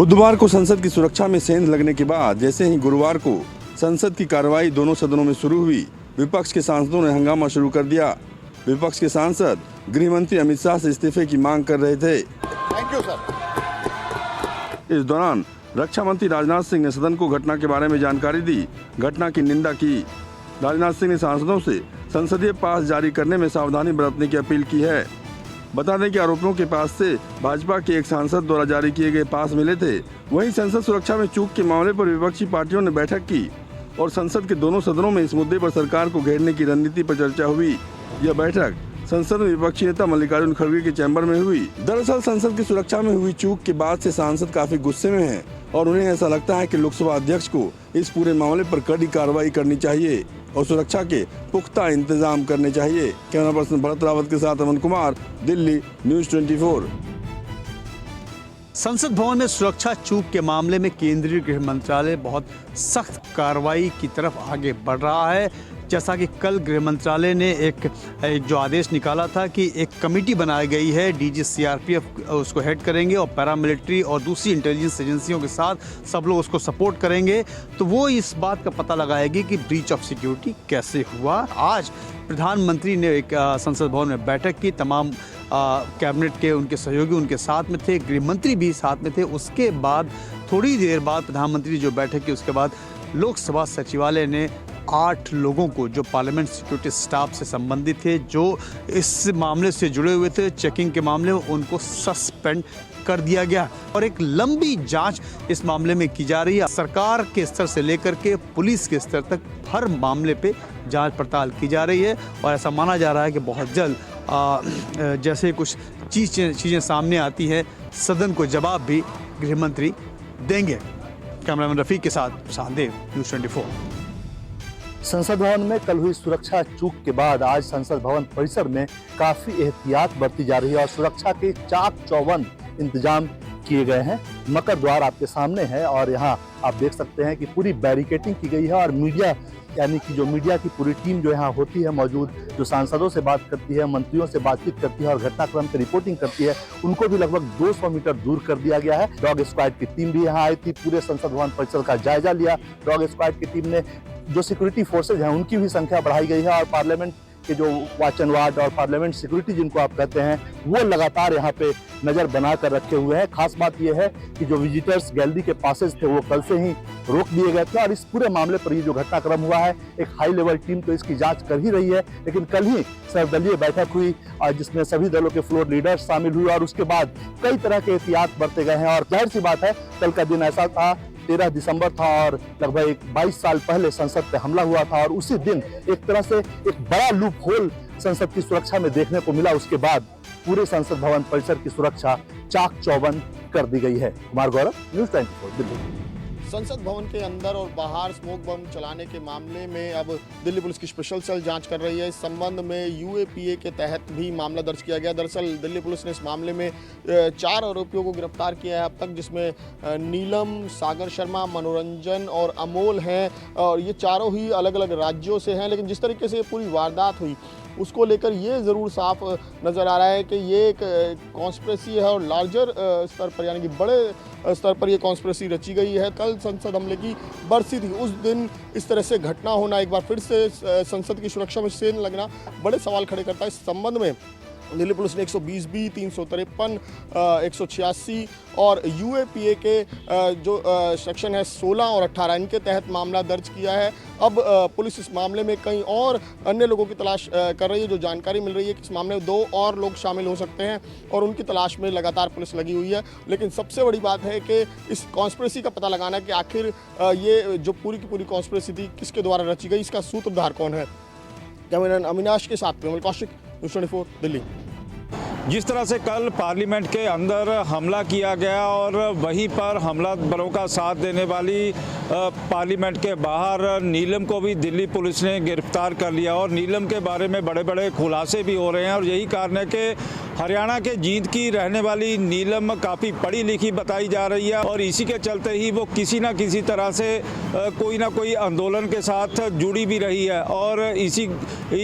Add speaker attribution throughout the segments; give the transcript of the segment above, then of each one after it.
Speaker 1: बुधवार को संसद की सुरक्षा में सेंध लगने के बाद जैसे ही गुरुवार को संसद की कार्रवाई दोनों सदनों में शुरू हुई, विपक्ष के सांसदों ने हंगामा शुरू कर दिया। विपक्ष के सांसद गृह मंत्री अमित शाह से इस्तीफे की मांग कर रहे थे।
Speaker 2: Thank you sir.
Speaker 1: इस दौरान रक्षा मंत्री राजनाथ सिंह ने सदन को घटना के बारे में जानकारी दी, घटना की निंदा की। राजनाथ सिंह ने सांसदों से संसदीय पास जारी करने में सावधानी बरतने की अपील की है। बता दें कि आरोपियों के पास से भाजपा के एक सांसद द्वारा जारी किए गए पास मिले थे। वहीं संसद सुरक्षा में चूक के मामले पर विपक्षी पार्टियों ने बैठक की और संसद के दोनों सदनों में इस मुद्दे पर सरकार को घेरने की रणनीति पर चर्चा हुई। यह बैठक संसद में विपक्षी नेता मल्लिकार्जुन खड़गे के चैम्बर में हुई। दरअसल संसद की सुरक्षा में हुई चूक के बाद से सांसद काफी गुस्से में हैं और उन्हें ऐसा लगता है कि लोकसभा अध्यक्ष को इस पूरे मामले पर कड़ी कार्रवाई करनी चाहिए और सुरक्षा के पुख्ता इंतजाम करने चाहिए। कैमरा पर्सन भरत रावत के साथ अमन कुमार, दिल्ली, न्यूज़ 24।
Speaker 3: संसद भवन में सुरक्षा चूक के मामले में केंद्रीय गृह मंत्रालय बहुत सख्त कार्रवाई की तरफ आगे बढ़ रहा है। जैसा कि कल गृह मंत्रालय ने एक जो आदेश निकाला था कि एक कमेटी बनाई गई है, डीजी सीआरपीएफ उसको हेड करेंगे और पैरामिलिट्री और दूसरी इंटेलिजेंस एजेंसियों के साथ सब लोग उसको सपोर्ट करेंगे, तो वो इस बात का पता लगाएगी कि ब्रीच ऑफ सिक्योरिटी कैसे हुआ। आज प्रधानमंत्री ने एक संसद भवन में बैठक की, तमाम कैबिनेट के उनके सहयोगी उनके साथ में थे, गृह मंत्री भी साथ में थे। उसके बाद थोड़ी देर बाद प्रधानमंत्री जो बैठक की उसके बाद लोकसभा सचिवालय ने 8 लोगों को जो पार्लियामेंट सिक्योरिटी स्टाफ से संबंधित थे, जो इस मामले से जुड़े हुए थे, चेकिंग के मामले में, उनको सस्पेंड कर दिया गया और एक लंबी जांच इस मामले में की जा रही है। सरकार के स्तर से लेकर के पुलिस के स्तर तक हर मामले पे जांच पड़ताल की जा रही है और ऐसा माना जा रहा है कि बहुत जल्द जैसे कुछ चीज़ें सामने आती हैं, सदन को जवाब भी गृह मंत्री देंगे। कैमरामैन रफीक के साथ प्रशांत देव, न्यूज़ 24।
Speaker 2: संसद भवन में कल हुई सुरक्षा चूक के बाद आज संसद भवन परिसर में काफी एहतियात बरती जा रही है और सुरक्षा के चाक चौबंद इंतजाम किए गए हैं। मकर द्वार आपके सामने है और यहाँ आप देख सकते हैं कि पूरी बैरिकेटिंग की गई है और मीडिया यानी कि जो मीडिया की पूरी टीम जो यहाँ होती है मौजूद, जो सांसदों से बात करती है, मंत्रियों से बातचीत करती है और घटनाक्रम की रिपोर्टिंग करती है, उनको भी लगभग 200 मीटर दूर कर दिया गया है। डॉग स्क्वाड की टीम भी यहाँ आई थी, पूरे संसद भवन परिसर का जायजा लिया। डॉग स्क्वाड की टीम ने जो सिक्योरिटी फोर्सेज हैं उनकी भी संख्या बढ़ाई गई है और पार्लियामेंट के जो वॉच एंड वार्ड और पार्लियामेंट सिक्योरिटी जिनको आप कहते हैं, वो लगातार यहाँ पे नजर बना कर रखे हुए हैं। खास बात यह है कि जो विजिटर्स गैलरी के पासेज थे वो कल से ही रोक दिए गए थे और इस पूरे मामले पर ये जो घटनाक्रम हुआ है, एक हाई लेवल टीम तो इसकी जांच कर ही रही है। लेकिन कल ही सर्वदलीय बैठक हुई और जिसमें सभी दलों के फ्लोर लीडर्स शामिल हुए और उसके बाद कई तरह के एहतियात बरते गए हैं और जाहिर सी बात है, कल का दिन ऐसा था, 13 दिसंबर था और लगभग 22 साल पहले संसद पे हमला हुआ था और उसी दिन एक तरह से एक बड़ा लूप होल संसद की सुरक्षा में देखने को मिला। उसके बाद पूरे संसद भवन परिसर की सुरक्षा चाक चौबंद कर दी गई है। कुमार गौरव, न्यूज़ 24, दिल्ली।
Speaker 4: संसद भवन के अंदर और बाहर स्मोक बम चलाने के मामले में अब दिल्ली पुलिस की स्पेशल सेल जांच कर रही है। इस संबंध में यूएपीए के तहत भी मामला दर्ज किया गया। दरअसल दिल्ली पुलिस ने इस मामले में 4 आरोपियों को गिरफ्तार किया है अब तक, जिसमें नीलम, सागर शर्मा, मनोरंजन और अमोल हैं और ये चारों ही अलग अलग राज्यों से हैं। लेकिन जिस तरीके से ये पूरी वारदात हुई उसको लेकर ये ज़रूर साफ नज़र आ रहा है कि ये एक कॉन्स्पिरेसी है और लार्जर स्तर पर यानी कि बड़े स्तर पर ये कॉन्स्पिरेसी रची गई है। कल संसद हमले की बरसी थी, उस दिन इस तरह से घटना होना, एक बार फिर से संसद की सुरक्षा में सेंध लगना बड़े सवाल खड़े करता है। इस संबंध में दिल्ली पुलिस ने 120B, 353, 186 और यूएपीए के जो सेक्शन है 16 और 18 इनके तहत मामला दर्ज किया है। अब पुलिस इस मामले में कई और अन्य लोगों की तलाश कर रही है। जो जानकारी मिल रही है कि इस मामले में 2 और लोग शामिल हो सकते हैं और उनकी तलाश में लगातार पुलिस लगी हुई है। लेकिन सबसे बड़ी बात है कि इस कॉन्स्पिरेसी का पता लगाना कि आखिर ये जो पूरी की पूरी कॉन्स्पिरेसी थी किसके द्वारा रची गई, इसका सूत्रधार कौन है। कैमरामैन अविनाश के साथ विमल कौशिक, न्यूज़ 24, दिल्ली।
Speaker 5: जिस तरह से कल पार्लियामेंट के अंदर हमला किया गया और वहीं पर हमलावरों का साथ देने वाली पार्लियामेंट के बाहर नीलम को भी दिल्ली पुलिस ने गिरफ्तार कर लिया और नीलम के बारे में बड़े बड़े खुलासे भी हो रहे हैं। और यही कारण है कि हरियाणा के जींद की रहने वाली नीलम काफ़ी पढ़ी लिखी बताई जा रही है और इसी के चलते ही वो किसी न किसी तरह से कोई ना कोई आंदोलन के साथ जुड़ी भी रही है। और इसी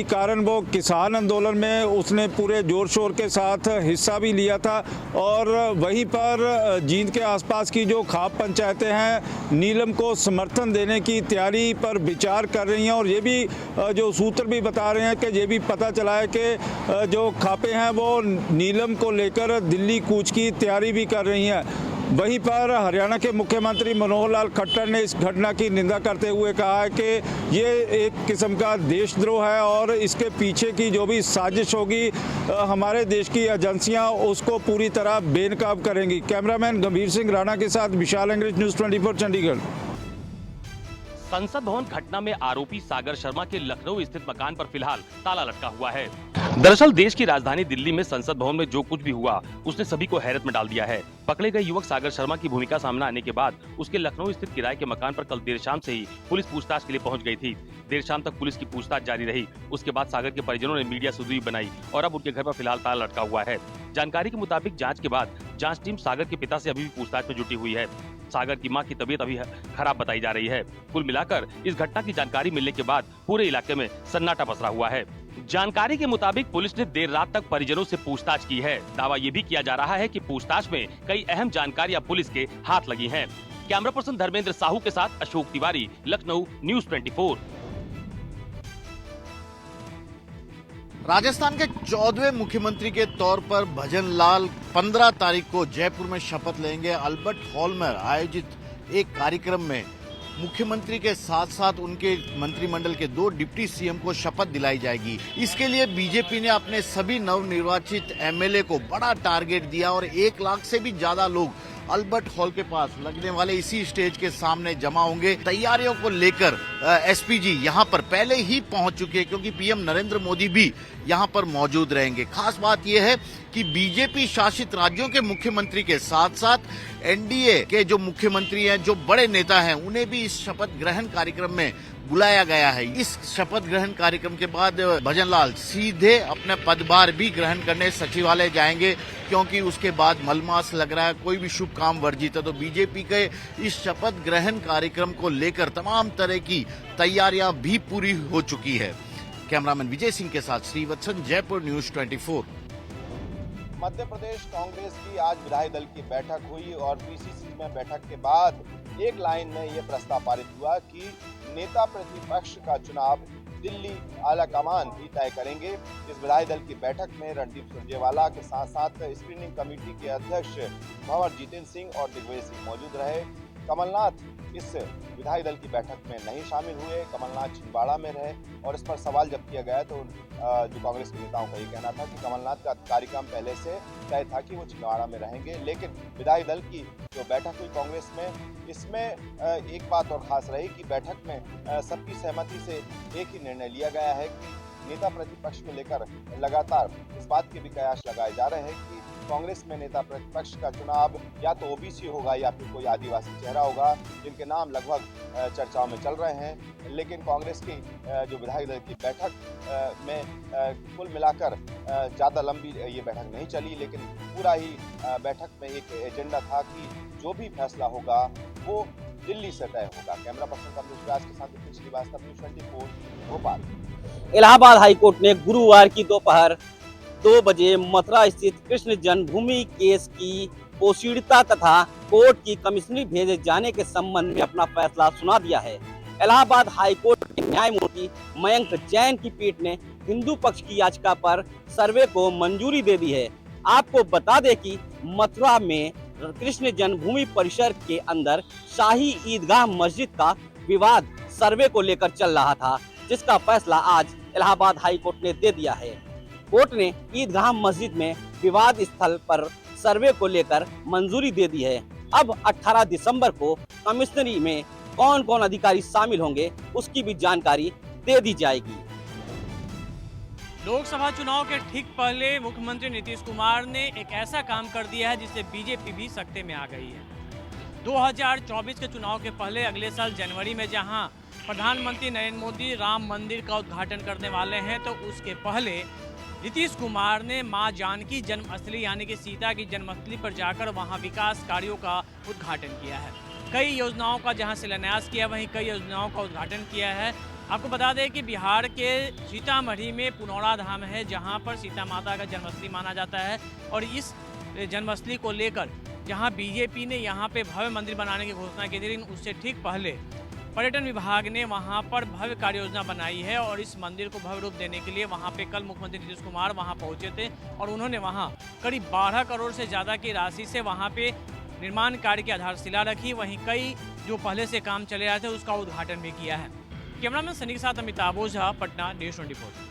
Speaker 5: कारण वो किसान आंदोलन में उसने पूरे जोर शोर के साथ हिस्सा भी लिया था। और वहीं पर जींद के आसपास की जो खाप पंचायतें हैं नीलम को समर्थन देने की तैयारी पर विचार कर रही हैं। और ये भी जो सूत्र भी बता रहे हैं कि ये भी पता चला है कि जो खापें हैं वो नीलम को लेकर दिल्ली कूच की तैयारी भी कर रही हैं। वहीं पर हरियाणा के मुख्यमंत्री मनोहर लाल खट्टर ने इस घटना की निंदा करते हुए कहा है कि ये एक किस्म का देशद्रोह है और इसके पीछे की जो भी साजिश होगी हमारे देश की एजेंसियां उसको पूरी तरह बेनकाब करेंगी। कैमरामैन गंभीर सिंह राणा के साथ विशाल अंग्रेज, न्यूज़ 24 चंडीगढ़।
Speaker 6: संसद भवन घटना में आरोपी सागर शर्मा के लखनऊ स्थित मकान पर फिलहाल ताला लटका हुआ है। दरअसल देश की राजधानी दिल्ली में संसद भवन में जो कुछ भी हुआ उसने सभी को हैरत में डाल दिया है। पकड़े गए युवक सागर शर्मा की भूमिका सामने आने के बाद उसके लखनऊ स्थित किराए के मकान पर कल देर शाम से ही पुलिस पूछताछ के लिए पहुंच गई थी। देर शाम तक पुलिस की पूछताछ जारी रही। उसके बाद सागर के परिजनों ने मीडिया से दूरी बनाई और अब उनके घर पर फिलहाल ताला लटका हुआ है। जानकारी के मुताबिक जाँच के बाद जाँच टीम सागर के पिता से अभी भी पूछताछ में जुटी हुई है। सागर की मां की तबीयत अभी खराब बताई जा रही है। कुल मिलाकर इस घटना की जानकारी मिलने के बाद पूरे इलाके में सन्नाटा पसरा हुआ है। जानकारी के मुताबिक पुलिस ने देर रात तक परिजनों से पूछताछ की है। दावा ये भी किया जा रहा है कि पूछताछ में कई अहम जानकारियां पुलिस के हाथ लगी हैं। कैमरा पर्सन धर्मेंद्र साहू के साथ अशोक तिवारी, लखनऊ, न्यूज़ 24।
Speaker 4: राजस्थान के 14वें मुख्यमंत्री के तौर पर भजन लाल 15 तारीख को जयपुर में शपथ लेंगे। अल्बर्ट हॉल में आयोजित एक कार्यक्रम में मुख्यमंत्री के साथ साथ उनके मंत्रिमंडल के 2 डिप्टी सीएम को शपथ दिलाई जाएगी। इसके लिए बीजेपी ने अपने सभी नवनिर्वाचित एमएलए को बड़ा टारगेट दिया और 1 लाख से भी ज्यादा लोग अल्बर्ट हॉल के पास लगने वाले इसी स्टेज के सामने जमा होंगे। तैयारियों को लेकर एसपीजी यहां पर पहले ही पहुंच चुके हैं क्योंकि पीएम नरेंद्र मोदी भी यहां पर मौजूद रहेंगे। खास बात यह है कि बीजेपी शासित राज्यों के मुख्यमंत्री के साथ साथ एनडीए के जो मुख्यमंत्री हैं, जो बड़े नेता हैं, उन्हें भी इस शपथ ग्रहण कार्यक्रम में बुलाया गया है। इस शपथ ग्रहण कार्यक्रम के बाद भजनलाल सीधे अपना पदभार भी ग्रहण करने सचिवालय जाएंगे क्योंकि उसके बाद मलमास लग रहा है, कोई भी शुभ काम वर्जित है। तो बीजेपी के इस शपथ ग्रहण कार्यक्रम को लेकर तमाम तरह की तैयारियां भी पूरी हो चुकी है। कैमरामैन विजय सिंह के साथ श्रीवत्सन, जयपुर, न्यूज़ 24।
Speaker 7: मध्य प्रदेश कांग्रेस की आज विधायक दल की बैठक हुई और पीसीसी में बैठक के बाद एक लाइन में यह प्रस्ताव पारित हुआ कि नेता प्रतिपक्ष का चुनाव दिल्ली आलाकमान ही तय करेंगे। इस विधायक दल की बैठक में रणदीप सुरजेवाला के साथ साथ स्क्रीनिंग कमेटी के अध्यक्ष भंवर जितेंद्र सिंह और दिग्विजय सिंह मौजूद रहे। कमलनाथ इस विधायक दल की बैठक में नहीं शामिल हुए। कमलनाथ छिंदवाड़ा में रहे और इस पर सवाल जब किया गया तो जो कांग्रेस के नेताओं का ये कहना था कि कमलनाथ का कार्यक्रम पहले से तय था कि वो छिंदवाड़ा में रहेंगे। लेकिन विधायक दल की जो बैठक हुई कांग्रेस में, इसमें एक बात और खास रही कि बैठक में सबकी सहमति से एक ही निर्णय लिया गया है कि नेता प्रतिपक्ष को लेकर लगातार इस बात के भी कयास लगाए जा रहे हैं कि कांग्रेस में नेता प्रतिपक्ष का चुनाव या तो ओबीसी होगा या फिर कोई आदिवासी चेहरा होगा, जिनके नाम लगभग चर्चाओं में चल रहे हैं। लेकिन कांग्रेस की जो विधायक दल की बैठक में कुल मिलाकर ज़्यादा लंबी ये बैठक नहीं चली, लेकिन पूरा ही बैठक में एक एजेंडा था कि जो भी फैसला होगा वो दिल्ली से तय होगा। कैमरा पर्सन कमलेश व्यास के साथ नितिन श्रीवास्तव, न्यूज़ 24, भोपाल।
Speaker 8: इलाहाबाद हाईकोर्ट ने गुरुवार की दोपहर 2 बजे मथुरा स्थित कृष्ण जन्मभूमि केस की पोशीड़ता तथा कोर्ट की कमिश्नरी भेजे जाने के संबंध में अपना फैसला सुना दिया है। इलाहाबाद हाईकोर्ट के न्यायमूर्ति मयंक जैन की पीठ ने हिंदू पक्ष की याचिका पर सर्वे को मंजूरी दे दी है। आपको बता दें कि मथुरा में कृष्ण जन्मभूमि परिसर के अंदर शाही ईदगाह मस्जिद का विवाद सर्वे को लेकर चल रहा था, जिसका फैसला आज इलाहाबाद हाई कोर्ट ने दे दिया है। कोर्ट ने ईदगाह मस्जिद में विवाद स्थल पर सर्वे को लेकर मंजूरी दे दी है। अब 18 दिसंबर को कमिश्नरी में कौन कौन अधिकारी शामिल होंगे उसकी भी जानकारी दे दी जाएगी।
Speaker 9: लोकसभा चुनाव के ठीक पहले मुख्यमंत्री नीतीश कुमार ने एक ऐसा काम कर दिया है जिससे बीजेपी भी सत्ते में आ गई है। 2024 के चुनाव के पहले अगले साल जनवरी में जहां प्रधानमंत्री नरेंद्र मोदी राम मंदिर का उद्घाटन करने वाले हैं, तो उसके पहले नीतीश कुमार ने मां जानकी जन्मस्थली यानी कि सीता की जन्मस्थली पर जाकर वहां विकास कार्यों का उद्घाटन किया है। कई योजनाओं का जहां शिलान्यास किया, वहीं कई योजनाओं का उद्घाटन किया है। आपको बता दें कि बिहार के सीतामढ़ी में पुनौरा धाम है, जहां पर सीता माता का जन्मस्थली माना जाता है। और इस जन्मस्थली को लेकर जहां बीजेपी ने यहां पे भव्य मंदिर बनाने की घोषणा की थी, लेकिन उससे ठीक पहले पर्यटन विभाग ने वहां पर भव्य कार्य योजना बनाई है। और इस मंदिर को भव्य रूप देने के लिए वहां पे कल मुख्यमंत्री नीतीश कुमार वहां पहुंचे थे और उन्होंने वहां करीब 12 करोड़ से ज़्यादा की राशि से वहां पे निर्माण कार्य की आधारशिला रखी। वहीं कई जो पहले से काम चले रहे थे उसका उद्घाटन भी किया है। कैमरामैन सनी के साथ अमिताभ ओझा, पटना, न्यूज़ 24।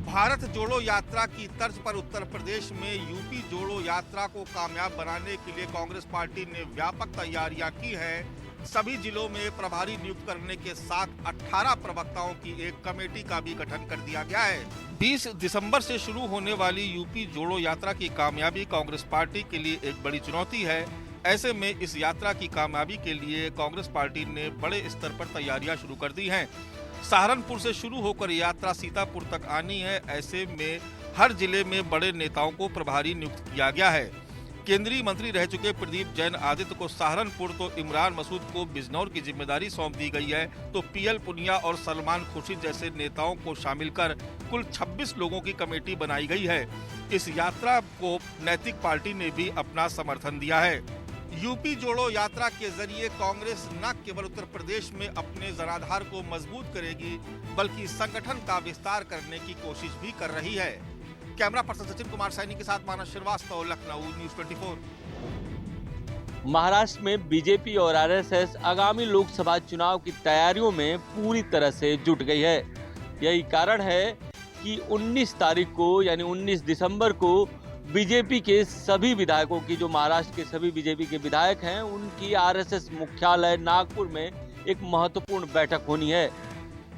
Speaker 7: भारत जोड़ो यात्रा की तर्ज पर उत्तर प्रदेश में यूपी जोड़ो यात्रा को कामयाब बनाने के लिए कांग्रेस पार्टी ने व्यापक तैयारियां की हैं। सभी जिलों में प्रभारी नियुक्त करने के साथ 18 प्रवक्ताओं की एक कमेटी का भी गठन कर दिया गया है। 20 दिसंबर से शुरू होने वाली यूपी जोड़ो यात्रा की कामयाबी कांग्रेस पार्टी के लिए एक बड़ी चुनौती है। ऐसे में इस यात्रा की कामयाबी के लिए कांग्रेस पार्टी ने बड़े स्तर पर तैयारियां शुरू कर दी हैं। सहारनपुर से शुरू होकर यात्रा सीतापुर तक आनी है। ऐसे में हर जिले में बड़े नेताओं को प्रभारी नियुक्त किया गया है। केंद्रीय मंत्री रह चुके प्रदीप जैन आदित्य को सहारनपुर, तो इमरान मसूद को बिजनौर की जिम्मेदारी सौंप दी गई है। तो पीएल पुनिया और सलमान खुर्शीद जैसे नेताओं को शामिल कर कुल 26 लोगों की कमेटी बनाई गई है। इस यात्रा को नैतिक पार्टी ने भी अपना समर्थन दिया है। यूपी जोड़ो यात्रा के जरिए कांग्रेस न केवल उत्तर प्रदेश में अपने जनाधार को मजबूत करेगी, बल्कि संगठन का विस्तार करने की कोशिश भी कर रही है। कैमरा पर्सन सचिन कुमार सैनी के साथ मानस श्रीवास्तव, लखनऊ, न्यूज़ 24।
Speaker 10: महाराष्ट्र में बीजेपी और आरएसएस आगामी लोकसभा चुनाव की तैयारियों में पूरी तरह से जुट गई है। यही कारण है कि 19 तारीख को यानी 19 दिसंबर को बीजेपी के सभी विधायकों की, जो महाराष्ट्र के सभी बीजेपी के विधायक हैं, उनकी आरएसएस मुख्यालय नागपुर में एक महत्वपूर्ण बैठक होनी है।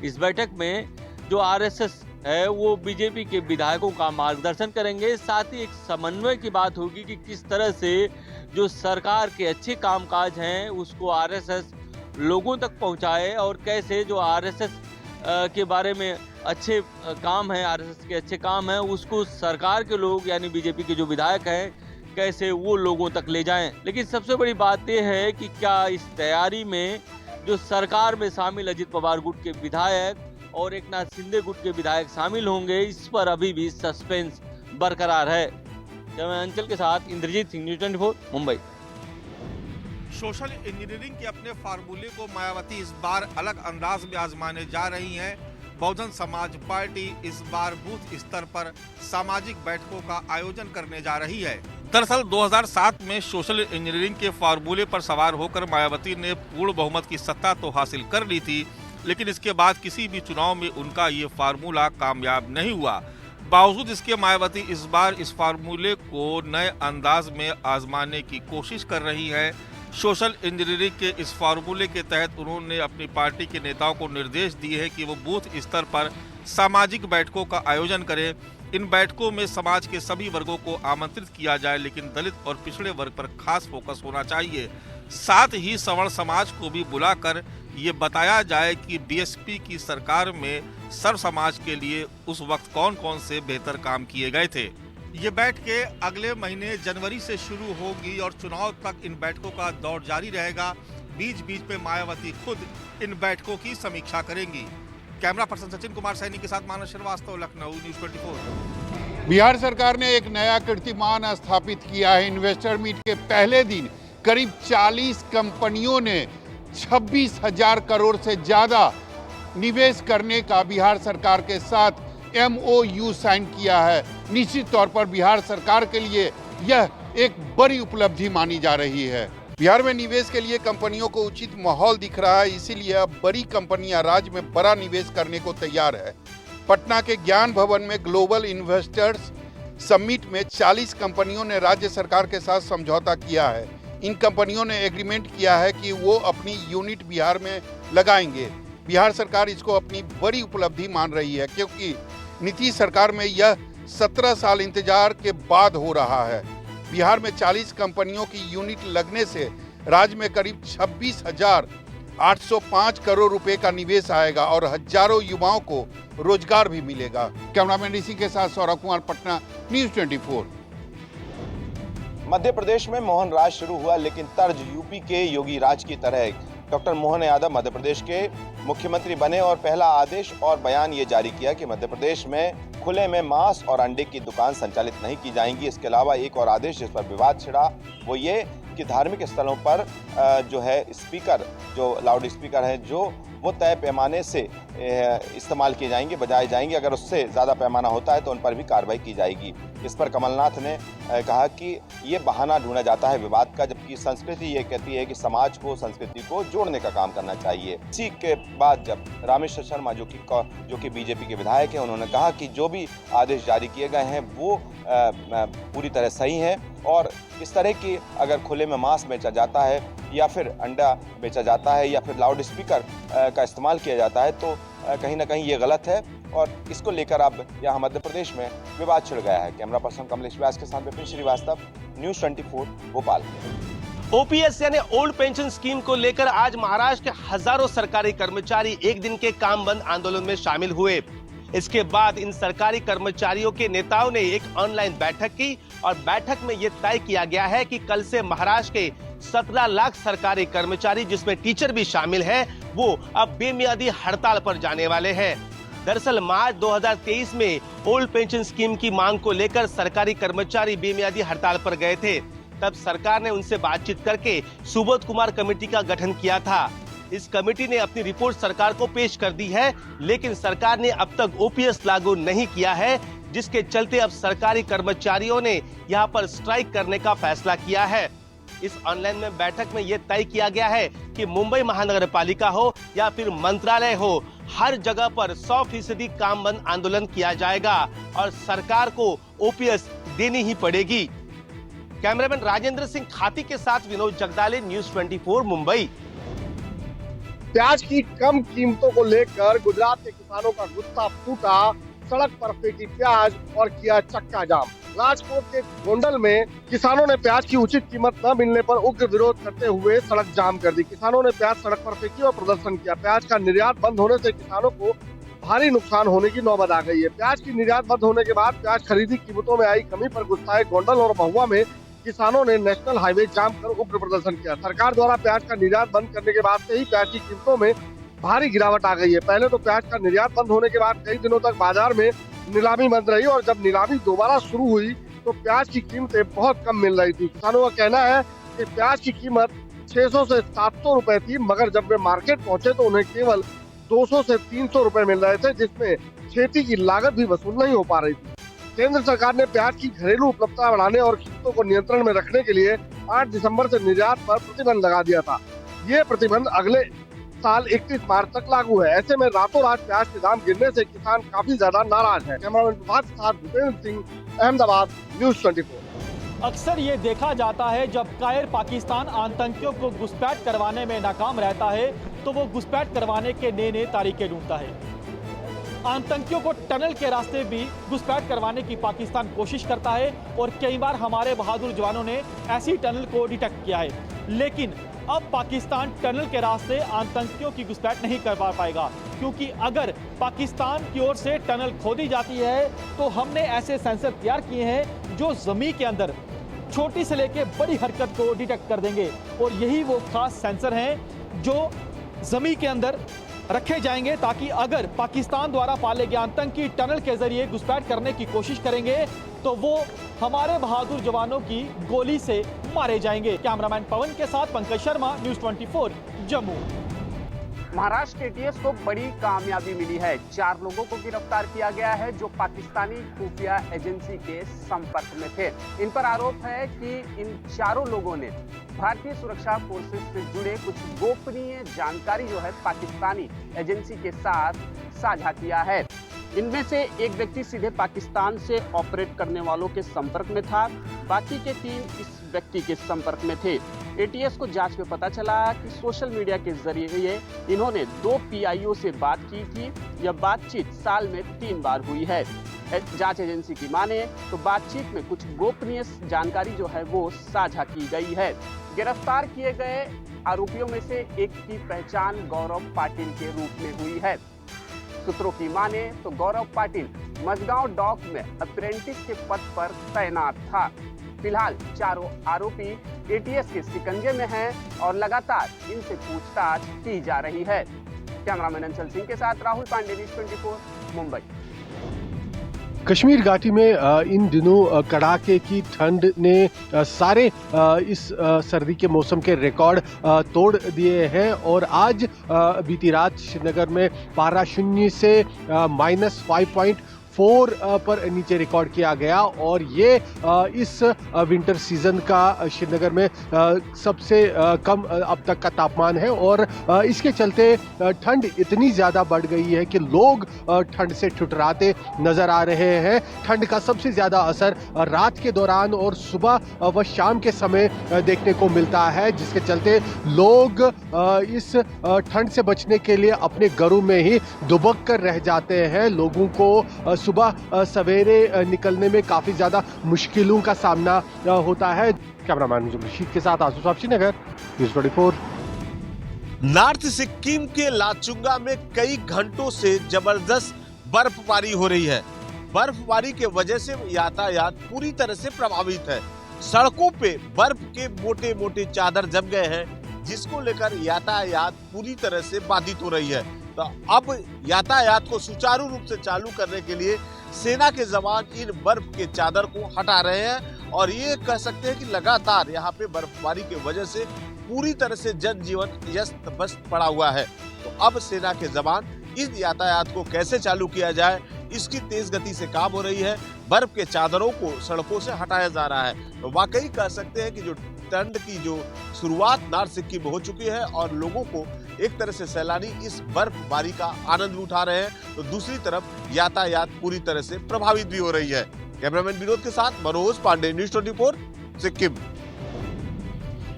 Speaker 10: इस बैठक में जो आरएसएस है वो बीजेपी के विधायकों का मार्गदर्शन करेंगे। साथ ही एक समन्वय की बात होगी कि किस तरह से जो सरकार के अच्छे कामकाज हैं उसको आरएसएस लोगों तक पहुंचाए और कैसे जो आरएसएस के बारे में अच्छे काम है, आरएसएस के अच्छे काम हैं, उसको सरकार के लोग यानी बीजेपी के जो विधायक हैं कैसे वो लोगों तक ले जाएं। लेकिन सबसे बड़ी बात यह है कि क्या इस तैयारी में जो सरकार में शामिल अजित पवार गुट के विधायक और एकनाथ शिंदे गुट के विधायक शामिल होंगे, इस पर अभी भी सस्पेंस बरकरार है। मैं अंचल के साथ Indrajeet Singh, News 24, Mumbai.
Speaker 7: Social engineering के अपने फार्मूले को मायावती इस बार अलग अंदाज में आजमाने जा रही हैं। बहुजन समाज पार्टी इस बार बूथ स्तर पर सामाजिक बैठकों का आयोजन करने जा रही है। दरअसल 2007 में सोशल इंजीनियरिंग के फार्मूले पर सवार होकर मायावती ने पूर्ण बहुमत की सत्ता तो हासिल कर ली थी, लेकिन इसके बाद किसी भी चुनाव में उनका ये फार्मूला कामयाब नहीं हुआ। बावजूद इसके मायावती इस बार इस फार्मूले को नए अंदाज में आजमाने की कोशिश कर रही है। सोशल इंजीनियरिंग के इस फार्मूले के तहत उन्होंने अपनी पार्टी के नेताओं को निर्देश दिए हैं कि वो बूथ स्तर पर सामाजिक बैठकों का आयोजन करें। इन बैठकों में समाज के सभी वर्गों को आमंत्रित किया जाए, लेकिन दलित और पिछड़े वर्ग पर खास फोकस होना चाहिए। साथ ही सवर्ण समाज को भी बुलाकर ये बताया जाए कि बीएसपी की सरकार में सर्व समाज के लिए उस वक्त कौन कौन से बेहतर काम किए गए थे। ये बैठकें अगले महीने जनवरी से शुरू होगी और चुनाव तक इन बैठकों का दौर जारी रहेगा। बीच बीच में मायावती खुद इन बैठकों की समीक्षा करेंगी। कैमरा पर्सन सचिन कुमार सैनी के साथ मानस श्रीवास्तव, लखनऊ, न्यूज़ 24।
Speaker 11: बिहार सरकार ने एक नया कीर्तिमान स्थापित किया है। इन्वेस्टर मीट के पहले दिन करीब 40 कंपनियों ने 26,000 करोड़ से ज्यादा निवेश करने का बिहार सरकार के साथ MOU साइन किया है। निश्चित तौर पर बिहार सरकार के लिए यह एक बड़ी उपलब्धि मानी जा रही है। बिहार में निवेश के लिए कंपनियों को उचित माहौल दिख रहा है, इसीलिए अब बड़ी कंपनियां राज्य में बड़ा निवेश करने को तैयार है। पटना के ज्ञान भवन में ग्लोबल इन्वेस्टर्स समिट में 40 कंपनियों ने राज्य सरकार के साथ समझौता किया है। इन कंपनियों ने एग्रीमेंट किया है कि वो अपनी यूनिट बिहार में लगाएंगे। बिहार सरकार इसको अपनी बड़ी उपलब्धि मान रही है, क्योंकि नीतीश सरकार में यह 17 साल इंतजार के बाद हो रहा है। बिहार में 40 कंपनियों की यूनिट लगने से राज्य में करीब 26,805 करोड़ रुपए का निवेश आएगा और हजारों युवाओं को रोजगार भी मिलेगा। कैमरामैन ऋषि के साथ सौरभ कुमार, पटना, न्यूज़ 24।
Speaker 7: मध्य प्रदेश में मोहन राज शुरू हुआ, लेकिन तर्ज यूपी के योगी राज की तरह। डॉक्टर मोहन यादव मध्य प्रदेश के मुख्यमंत्री बने और पहला आदेश और बयान ये जारी किया कि मध्य प्रदेश में खुले में मांस और अंडे की दुकान संचालित नहीं की जाएंगी। इसके अलावा एक और आदेश जिस पर विवाद छिड़ा वो ये कि धार्मिक स्थलों पर जो है स्पीकर, जो लाउड स्पीकर हैं, जो वो तय पैमाने से इस्तेमाल किए जाएंगे, बजाए जाएंगे। अगर उससे ज़्यादा पैमाना होता है तो उन पर भी कार्रवाई की जाएगी। इस पर कमलनाथ ने कहा कि ये बहाना ढूंढा जाता है विवाद का, जबकि संस्कृति ये कहती है कि समाज को, संस्कृति को जोड़ने का काम करना चाहिए। इसी के बाद जब रामेश्वर शर्मा जो कि बीजेपी के विधायक हैं, उन्होंने कहा कि जो भी आदेश जारी किए गए हैं वो पूरी तरह सही हैं और इस तरह की अगर खुले में मांस बेचा जाता है या फिर अंडा बेचा जाता है या फिर लाउड स्पीकर का इस्तेमाल किया जाता है तो कहीं ना कहीं ये गलत है और इसको लेकर अब यहाँ मध्य प्रदेश में विवाद छिड़ गया है। कैमरा पर्सन कमलेश व्यास के साथ विपिन श्रीवास्तव, न्यूज़ 24 भोपाल।
Speaker 12: ओपीएस यानी ओल्ड पेंशन स्कीम को लेकर आज महाराष्ट्र के हजारों सरकारी कर्मचारी एक दिन के काम बंद आंदोलन में शामिल हुए। इसके बाद इन सरकारी कर्मचारियों के नेताओं ने एक ऑनलाइन बैठक की और बैठक में यह तय किया गया है कि कल से महाराष्ट्र के 17 लाख सरकारी कर्मचारी, जिसमें टीचर भी शामिल है, वो अब बेमियादी हड़ताल पर जाने वाले हैं। दरअसल मार्च 2023 में ओल्ड पेंशन स्कीम की मांग को लेकर सरकारी कर्मचारी बेमियादी हड़ताल पर गए थे। तब सरकार ने उनसे बातचीत करके सुबोध कुमार कमेटी का गठन किया था। इस कमेटी ने अपनी रिपोर्ट सरकार को पेश कर दी है, लेकिन सरकार ने अब तक ओपीएस लागू नहीं किया है, जिसके चलते अब सरकारी कर्मचारियों ने यहां पर स्ट्राइक करने का फैसला किया है। इस ऑनलाइन में बैठक में यह तय किया गया है कि मुंबई महानगर पालिका हो या फिर मंत्रालय हो, हर जगह पर 100% काम बंद आंदोलन किया जाएगा और सरकार को ओपीएस देनी ही पड़ेगी। कैमरामैन राजेंद्र सिंह खाती के साथ विनोद जगदाले, न्यूज़ 24 मुंबई।
Speaker 4: प्याज की कम कीमतों को लेकर गुजरात के किसानों का गुस्सा फूटा, सड़क पर फेंकी प्याज और किया चक्का जाम। राजकोट के गोंडल में किसानों ने प्याज की उचित कीमत न मिलने पर उग्र विरोध करते हुए सड़क जाम कर दी। किसानों ने प्याज सड़क पर फेंकी और प्रदर्शन किया। प्याज का निर्यात बंद होने से किसानों को भारी नुकसान होने की नौबत आ गई है। प्याज की निर्यात बंद होने के बाद प्याज खरीदी कीमतों में आई कमी पर गुस्साए गोंडल और महुआ में किसानों ने नेशनल हाईवे जाम कर उग्र प्रदर्शन किया। सरकार द्वारा प्याज का निर्यात बंद करने के बाद से ही प्याज की कीमतों में भारी गिरावट आ गई है। पहले तो प्याज का निर्यात बंद होने के बाद कई दिनों तक बाजार में नीलामी बंद रही और जब नीलामी दोबारा शुरू हुई तो प्याज की कीमतें बहुत कम मिल रही थी। किसानों का कहना है कि प्याज की कीमत 600 से 700 रुपए थी, मगर जब वे मार्केट पहुंचे तो उन्हें केवल 200 से 300 रुपए मिल रहे थे, जिसमें खेती की लागत भी वसूल नहीं हो पा रही थी। केंद्र सरकार ने प्याज की घरेलू उपलब्धता बढ़ाने और कीमतों को नियंत्रण में रखने के लिए 8 दिसंबर से निर्यात पर प्रतिबंध लगा दिया था। ये प्रतिबंध अगले साल 31 मार्च तक लागू है। ऐसे में रातों रात प्याज के दाम गिरने से किसान काफी ज्यादा नाराज हैं। कैमरामैन प्रभात के साथ भूपेंद्र सिंह, अहमदाबाद, न्यूज़ 24।
Speaker 13: अक्सर ये देखा जाता है जब कायर पाकिस्तान आतंकियों को घुसपैठ करवाने में नाकाम रहता है तो वो घुसपैठ करवाने के नए नए तरीके ढूंढता है। आतंकियों को टनल के रास्ते भी घुसपैठ करवाने की पाकिस्तान कोशिश करता है और कई बार हमारे बहादुर जवानों ने ऐसी टनल को डिटेक्ट किया है। लेकिन अब पाकिस्तान टनल के रास्ते आतंकियों की घुसपैठ नहीं करवा पाएगा, क्योंकि अगर पाकिस्तान की ओर से टनल खोदी जाती है तो हमने ऐसे सेंसर तैयार किए हैं जो जमीन के अंदर छोटी से लेके बड़ी हरकत को डिटेक्ट कर देंगे और यही वो खास सेंसर हैं जो जमीन के अंदर रखे जाएंगे ताकि अगर पाकिस्तान द्वारा पाले गए आतंकी टनल के जरिए घुसपैठ करने की कोशिश करेंगे तो वो हमारे बहादुर जवानों की गोली से मारे जाएंगे। कैमरामैन पवन के साथ पंकज शर्मा, न्यूज़ 24 जम्मू।
Speaker 14: महाराष्ट्र एटीएस को बड़ी कामयाबी मिली है। 4 लोगों को गिरफ्तार किया गया है जो पाकिस्तानी खुफिया एजेंसी के संपर्क में थे। इन पर आरोप है कि इन चारों लोगों ने भारतीय सुरक्षा फोर्सेस से जुड़े कुछ गोपनीय जानकारी जो है पाकिस्तानी एजेंसी के साथ साझा किया है। इनमें से एक व्यक्ति सीधे पाकिस्तान से ऑपरेट करने वालों के संपर्क में था, बाकी के 3 इस व्यक्ति के संपर्क में थे। एटीएस को जांच में पता चला कि सोशल मीडिया के जरिए इन्होंने 2 पीआईओ से बात की थी। यह बातचीत साल में 3 बार हुई है। जांच एजेंसी की माने तो बातचीत में कुछ गोपनीय जानकारी जो है वो साझा की गई है। गिरफ्तार किए गए आरोपियों में से एक की पहचान गौरव पाटिल के रूप में हुई है। सूत्रों की माने तो गौरव पाटिल मझगांव डॉक में अप्रेंटिस के पद पर तैनात था। फिलहाल चारों आरोपी एटीएस के शिकंजे में हैं और लगातार इनसे पूछताछ की जा रही है। कैमरामैन अंचल सिंह के साथ राहुल पांडे, न्यूज़ 24 मुंबई।
Speaker 15: कश्मीर घाटी में इन दिनों कड़ाके की ठंड ने सारे इस सर्दी के मौसम के रिकॉर्ड तोड़ दिए हैं और आज बीती रात श्रीनगर में पारा 0 से -5.4 पर नीचे रिकॉर्ड किया गया और ये इस विंटर सीजन का श्रीनगर में सबसे कम अब तक का तापमान है और इसके चलते ठंड इतनी ज़्यादा बढ़ गई है कि लोग ठंड से ठुठराते नज़र आ रहे हैं। ठंड का सबसे ज़्यादा असर रात के दौरान और सुबह व शाम के समय देखने को मिलता है, जिसके चलते लोग इस ठंड से बचने के लिए अपने घरों में ही दुबक कर रह जाते हैं। लोगों को सुबह सवेरे निकलने में काफी ज्यादा मुश्किलों का सामना होता है। कैमरामैन रशीद के साथ आसू साहब, श्रीनगर, न्यूज़ 24।
Speaker 12: नॉर्थ सिक्किम के लाचुंगा में कई घंटों से जबरदस्त बर्फबारी हो रही है। बर्फबारी के वजह से यातायात पूरी तरह से प्रभावित है। सड़कों पे बर्फ के मोटे मोटे चादर जम गए हैं, जिसको लेकर यातायात पूरी तरह से बाधित हो रही है। तो अब यातायात को सुचारू रूप से चालू करने के लिए सेना के जवान इन बर्फ के चादर को हटा रहे हैं और ये कह सकते हैं कि लगातार यहाँ पे बर्फबारी की वजह से पूरी तरह से जनजीवन अस्त व्यस्त पड़ा हुआ है। तो अब सेना के जवान इस यातायात को कैसे चालू किया जाए, इसकी तेज गति से काम हो रही है। बर्फ के चादरों को सड़कों से हटाया जा रहा है। तो वाकई कह सकते हैं कि जो ठंड की जो शुरुआत नॉर्थ सिक्किम में हो चुकी है और लोगों को एक तरह से सैलानी इस बर्फबारी का आनंद भी उठा रहे हैं, तो दूसरी तरफ यातायात पूरी तरह से प्रभावित भी हो रही है। कैमरामैन विनोद के साथ मनोज पांडे, न्यूज़ 24 सिक्किम।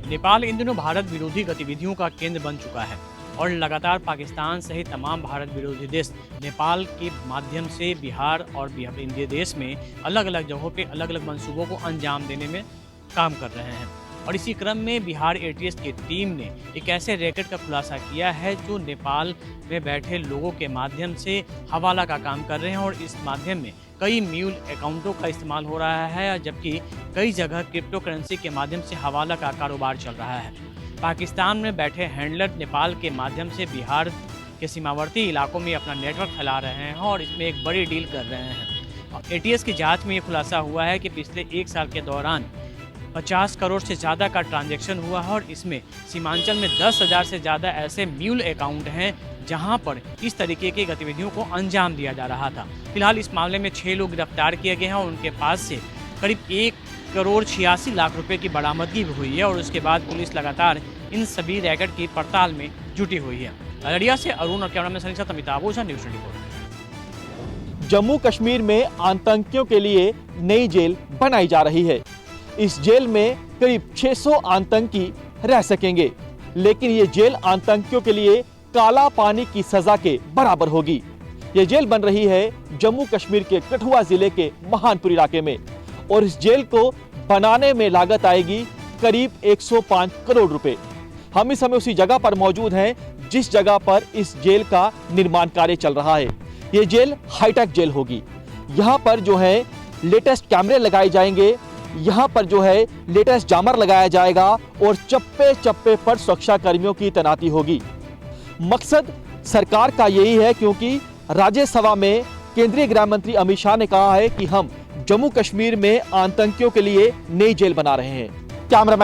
Speaker 9: नेपाल इन दिनों भारत विरोधी गतिविधियों का केंद्र बन चुका है और लगातार पाकिस्तान सहित तमाम भारत विरोधी देश नेपाल के माध्यम से बिहार और इंडिया देश में अलग अलग जगहों पे अलग अलग मंसूबों को अंजाम देने में काम कर रहे हैं। और इसी क्रम में बिहार एटीएस की टीम ने एक ऐसे रैकेट का खुलासा किया है जो नेपाल में बैठे लोगों के माध्यम से हवाला का काम कर रहे हैं और इस माध्यम में कई म्यूल अकाउंटों का इस्तेमाल हो रहा है, जबकि कई जगह क्रिप्टो करेंसी के माध्यम से हवाला का कारोबार चल रहा है। पाकिस्तान में बैठे हैंडलर नेपाल के माध्यम से बिहार के सीमावर्ती इलाकों में अपना नेटवर्क फैला रहे हैं और इसमें एक बड़ी डील कर रहे हैं। एटीएस की जांच में ये खुलासा हुआ है कि पिछले 1 साल के दौरान 50 करोड़ से ज़्यादा का ट्रांजैक्शन हुआ है और इसमें सीमांचल में 10,000 से ज़्यादा ऐसे म्यूल अकाउंट हैं जहां पर इस तरीके की गतिविधियों को अंजाम दिया जा रहा था। फिलहाल इस मामले में 6 लोग गिरफ्तार किए गए हैं और उनके पास से करीब 1 करोड़ 86 लाख रुपए की बरामदगी भी हुई है और उसके बाद पुलिस लगातार इन सभी रैकेट की पड़ताल में जुटी हुई है। अररिया से अरुण और कैमरामैन सनी साथ अमिताभ ओझा, न्यूज़ 24।
Speaker 13: जम्मू कश्मीर में आतंकियों के लिए नई जेल बनाई जा रही है। इस जेल में करीब 600 आतंकी रह सकेंगे, लेकिन ये जेल आतंकियों के लिए काला पानी की सजा के बराबर होगी। ये जेल बन रही है जम्मू कश्मीर के कठुआ जिले के महानपुर इलाके में और इस जेल को बनाने में लागत आएगी करीब 105 करोड़ रुपए। हम इस समय उसी जगह पर मौजूद हैं जिस जगह पर इस जेल का निर्माण कार्य चल रहा है। ये जेल हाईटेक जेल होगी। यहाँ पर जो है लेटेस्ट कैमरे लगाए जाएंगे, यहाँ पर जो है लेटेस्ट जामर लगाया जाएगा और चप्पे चप्पे पर सुरक्षा कर्मियों की तैनाती होगी। मकसद सरकार का यही है, क्योंकि राज्यसभा में केंद्रीय गृह मंत्री अमित शाह ने कहा है कि हम जम्मू कश्मीर में आतंकियों के लिए नई जेल बना रहे हैं। कैमरामैन